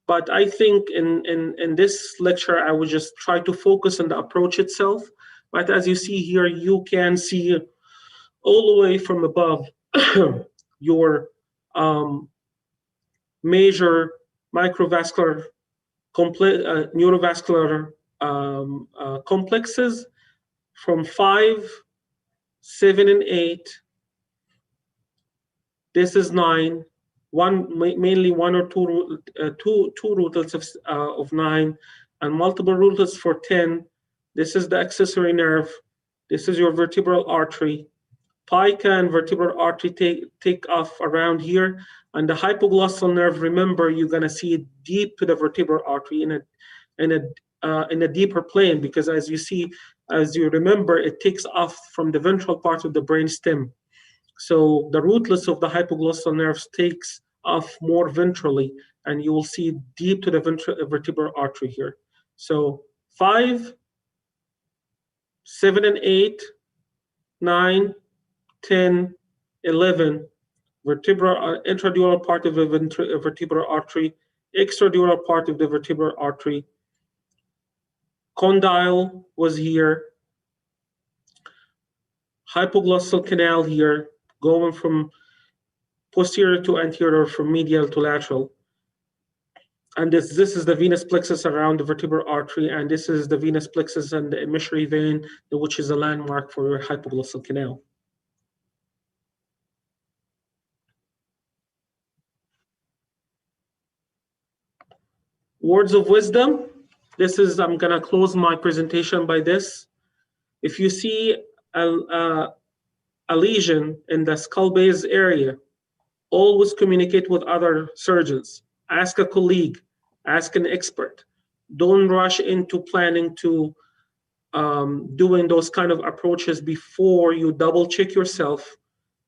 C: but I think in this lecture, I would just try to focus on the approach itself. But as you see here, you can see all the way from above your major microvascular neurovascular complexes from 5, 7, and 8. This is 9. Mainly one or two rooteds of 9, and multiple rooteds for 10. This is the accessory nerve. This is your vertebral artery. Pica and vertebral artery take off around here, and the hypoglossal nerve. Remember, you're gonna see it deep to the vertebral artery in a deeper plane, because as you remember, it takes off from the ventral part of the brain stem. So the rootlets of the hypoglossal nerves takes off more ventrally, and you will see deep to the vertebral artery here. So 5, 7, and 8, 9, 10, 11, intradural part of the vertebral artery, extradural part of the vertebral artery. Condyle was here. Hypoglossal canal here, going from posterior to anterior, from medial to lateral. And this is the venous plexus around the vertebral artery, and this is the venous plexus and the emissary vein, which is a landmark for your hypoglossal canal. Words of wisdom. I'm gonna close my presentation by this. If you see a lesion in the skull base area, always communicate with other surgeons. Ask a colleague, ask an expert. Don't rush into planning to doing those kind of approaches before you double check yourself.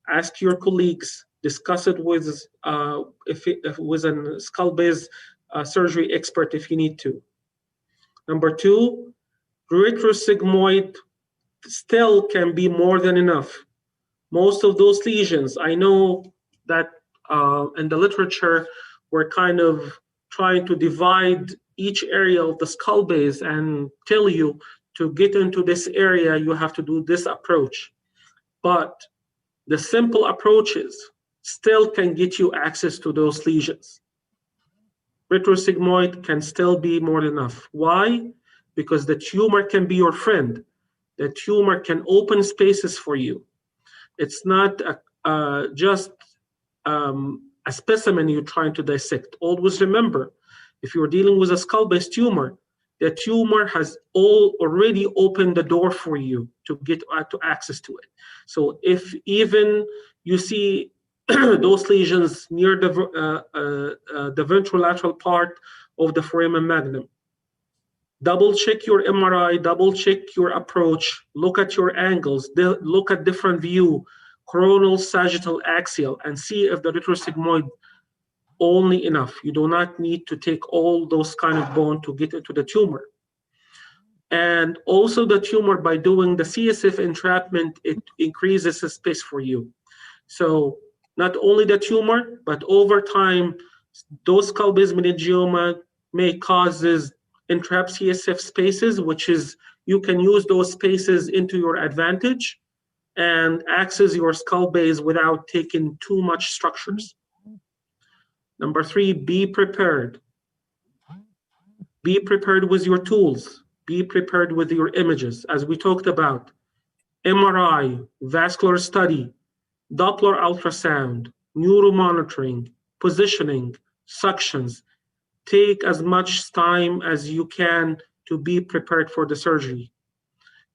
C: Ask your colleagues, discuss it with with a skull base surgery expert if you need to. Number 2, retrosigmoid still can be more than enough. Most of those lesions, I know that in the literature, we're kind of trying to divide each area of the skull base and tell you to get into this area, you have to do this approach. But the simple approaches still can get you access to those lesions. Retrosigmoid can still be more than enough. Why? Because the tumor can be your friend. The tumor can open spaces for you. It's not just a specimen you're trying to dissect. Always remember, if you're dealing with a skull-based tumor, the tumor has already opened the door for you to get to access to it. So if even you see those lesions near the ventrolateral part of the foramen magnum, double check your MRI, double check your approach, look at your angles, look at different view, coronal, sagittal, axial, and see if the retrosigmoid only enough. You do not need to take all those kind of bone to get into the tumor. And also the tumor, by doing the CSF entrapment, it increases the space for you. So not only the tumor, but over time, those skull-based meningioma may causes entrap CSF spaces, which is, you can use those spaces into your advantage and access your skull base without taking too much structures. Number 3, be prepared. Be prepared with your tools. Be prepared with your images, as we talked about. MRI, vascular study, Doppler ultrasound, neuromonitoring, positioning, suctions. Take as much time as you can to be prepared for the surgery.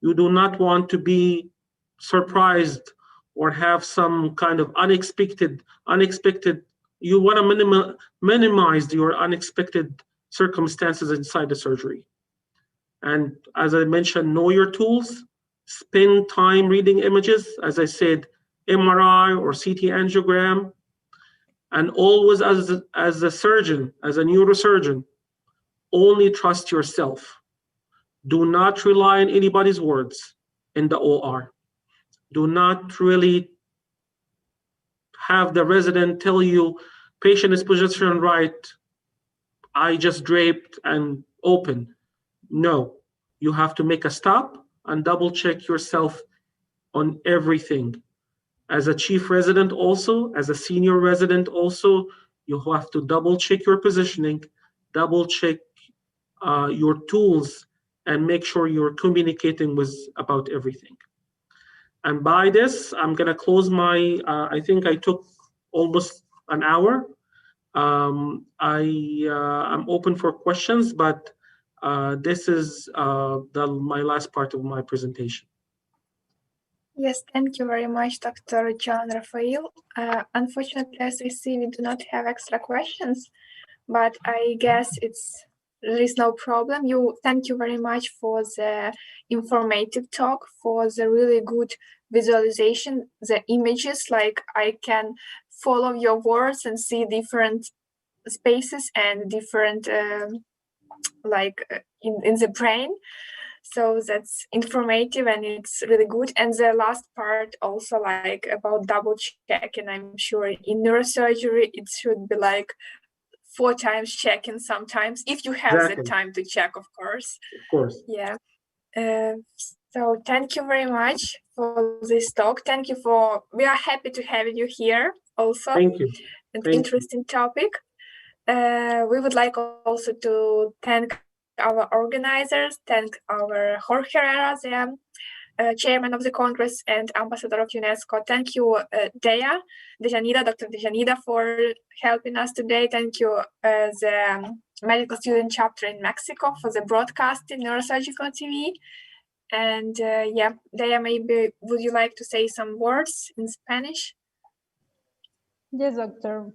C: You do not want to be surprised or have some kind of unexpected You want to minimize your unexpected circumstances inside the surgery. And as I mentioned, know your tools, spend time reading images, as I said, MRI or CT angiogram, and always as a surgeon, as a neurosurgeon, only trust yourself. Do not rely on anybody's words in the OR. Do not really have the resident tell you, patient is positioned right, I just draped and open. No, you have to make a stop and double check yourself on everything. As a chief resident also, as a senior resident also, you have to double check your positioning, double check your tools, and make sure you're communicating about everything. And by this, I'm gonna close my, I think I took almost an hour. I'm open for questions, but this is my last part of my presentation.
B: Yes, thank you very much, Dr. John Roufail. Unfortunately, as we see, we do not have extra questions, but I guess there is no problem. Thank you very much for the informative talk, for the really good visualization, the images, like I can follow your words and see different spaces and different in the brain. So that's informative and it's really good. And the last part also like about double check, and I'm sure in neurosurgery it should be like 4 times checking sometimes, if you have
C: Exactly.
B: the time to check, of course.
C: Of course.
B: Yeah. So thank you very much for this talk. We are happy to have you here also.
C: Thank you.
B: An interesting topic. We would like also to thank our organizers, thank our Jorge Herrera, the chairman of the Congress and ambassador of UNESCO. Thank you, Dr. Dejanira, for helping us today. Thank you, the medical student chapter in Mexico for the broadcasting Neurosurgical TV. And yeah, Deya, maybe would you like to say some words in Spanish?
A: Yes, doctor.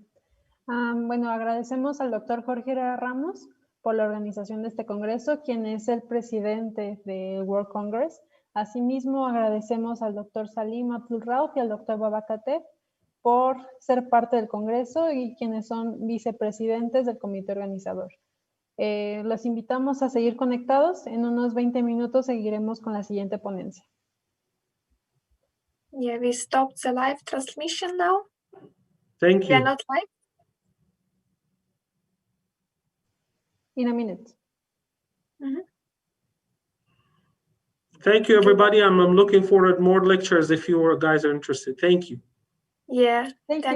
A: Bueno, agradecemos al doctor Jorge Herrera Ramos por la organización de este congreso, quien es el presidente del World Congress. Asimismo, agradecemos al doctor Salim Abdul Rauf y al doctor Babakate por ser parte del congreso y quienes son vicepresidentes del comité organizador. Los invitamos a seguir conectados. En unos 20 minutos seguiremos con la siguiente ponencia.
B: Yeah, we stopped the live transmission now.
C: Thank you.
B: We are not live?
A: In a minute.
B: Mm-hmm.
C: Thank you, everybody. I'm looking forward to more lectures if you guys are interested. Thank you.
B: Yeah.
A: Thank you.